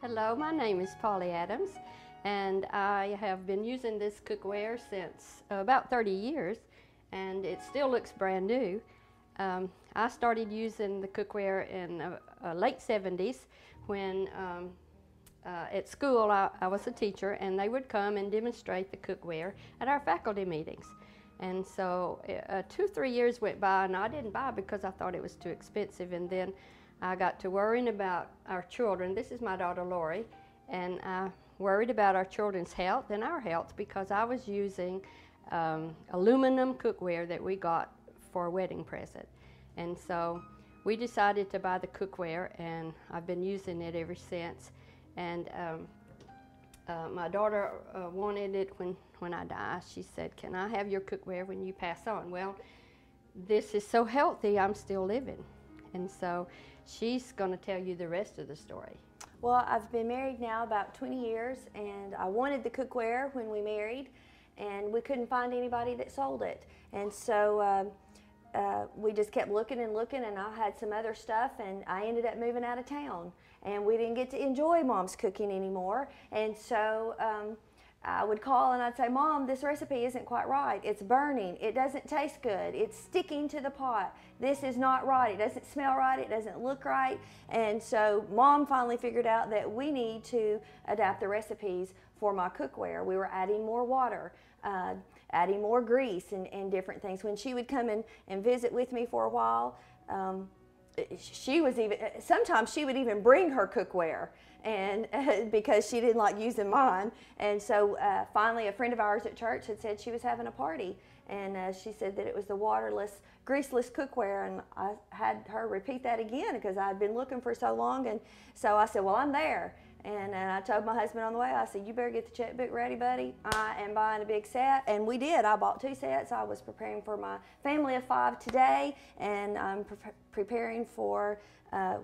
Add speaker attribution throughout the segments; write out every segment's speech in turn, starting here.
Speaker 1: Hello, my name is Polly Adams, and I have been using this cookware since about 30 years, and it still looks brand new. I started using the cookware in late 70s when at school I was a teacher, and they would come and demonstrate the cookware at our faculty meetings. And so 2 or 3 years went by, and I didn't buy because I thought it was too expensive. And then I got to worrying about our children. This is my daughter Lori, and I worried about our children's health and our health because I was using aluminum cookware that we got for a wedding present. And so we decided to buy the cookware, and I've been using it ever since. And my daughter wanted it when I die. She said, "Can I have your cookware when you pass on?" Well, this is so healthy, I'm still living. And so she's going to tell you the rest of the story.
Speaker 2: Well, I've been married now about 20 years, and I wanted the cookware when we married, and we couldn't find anybody that sold it. And so we just kept looking and looking, and I had some other stuff, and I ended up moving out of town. And we didn't get to enjoy Mom's cooking anymore. And so I would call and I'd say, "Mom, this recipe isn't quite right. It's burning. It doesn't taste good. It's sticking to the pot. This is not right. It doesn't smell right. It doesn't look right." And so Mom finally figured out that we need to adapt the recipes for my cookware. We were adding more water, adding more grease and different things. When she would come and visit with me for a while, sometimes she would even bring her cookware, and because she didn't like using mine. And so finally a friend of ours at church had said she was having a party, and she said that it was the waterless, greaseless cookware, and I had her repeat that again because I had been looking for so long. And so I said, "Well, I'm there." And I told my husband on the way, I said, "You better get the checkbook ready, buddy. I am buying a big set." And we did. I bought 2 sets. I was preparing for my family of 5 today, and I'm preparing for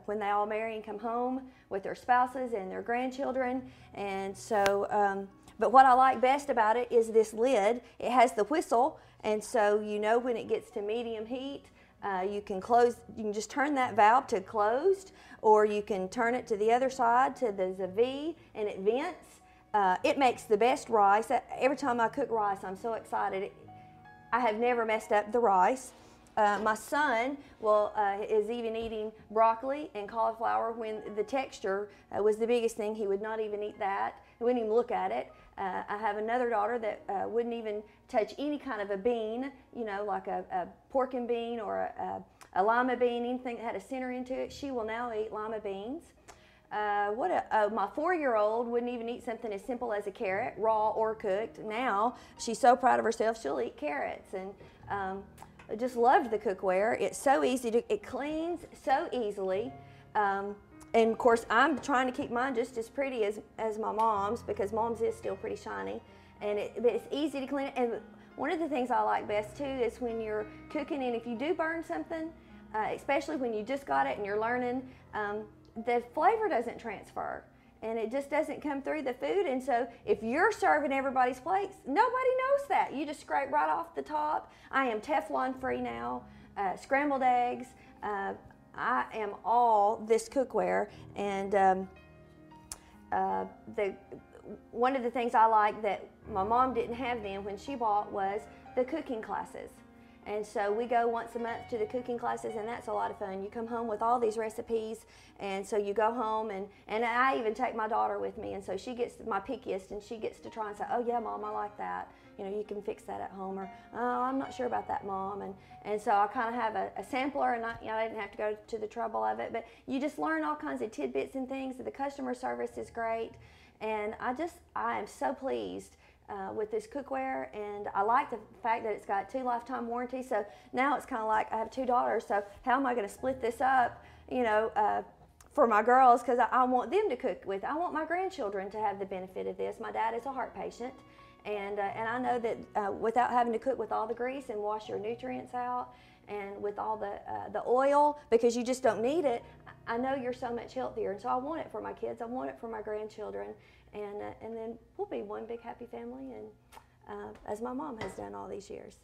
Speaker 2: when they all marry and come home with their spouses and their grandchildren. And so, but what I like best about it is this lid. It has the whistle, and so you know when it gets to medium heat. You can just turn that valve to closed, or you can turn it to the other side to the V, and it vents. It makes the best rice. Every time I cook rice, I'm so excited. I have never messed up the rice. My son is even eating broccoli and cauliflower when the texture was the biggest thing. He would not even eat that. He wouldn't even look at it. I have another daughter that wouldn't even touch any kind of a bean, you know, like a pork and bean or a lima bean, anything that had a center into it. She will now eat lima beans. My 4-year-old wouldn't even eat something as simple as a carrot, raw or cooked. Now she's so proud of herself, she'll eat carrots. And I just loved the cookware. It's so easy it cleans so easily. And of course, I'm trying to keep mine just as pretty as my mom's, because Mom's is still pretty shiny. But it's easy to clean. And one of the things I like best too is when you're cooking, and if you do burn something, especially when you just got it and you're learning, the flavor doesn't transfer, and it just doesn't come through the food. And so if you're serving everybody's plates, nobody knows that. You just scrape right off the top. I am Teflon free now. Scrambled eggs. I am all this cookware. And one of the things I like that my mom didn't have then when she bought was the cooking classes. And so we go once a month to the cooking classes, and that's a lot of fun. You come home with all these recipes, and so you go home, and I even take my daughter with me, and so she gets my pickiest, and she gets to try and say, "Oh yeah, Mom, I like that. You know, you can fix that at home," or "Oh, I'm not sure about that, Mom." And so I kind of have a sampler, and I didn't have to go to the trouble of it, but you just learn all kinds of tidbits and things. The customer service is great, and I am so pleased with this cookware, and I like the fact that it's got 2 lifetime warranties. So now it's kind of like I have 2 daughters, so how am I going to split this up, you know, for my girls, because I want them to cook with. I want my grandchildren to have the benefit of this. My dad is a heart patient, and I know that without having to cook with all the grease and wash your nutrients out, and with all the oil, because you just don't need it, I know you're so much healthier. And so I want it for my kids. I want it for my grandchildren. And then we'll be one big happy family, and as my mom has done all these years.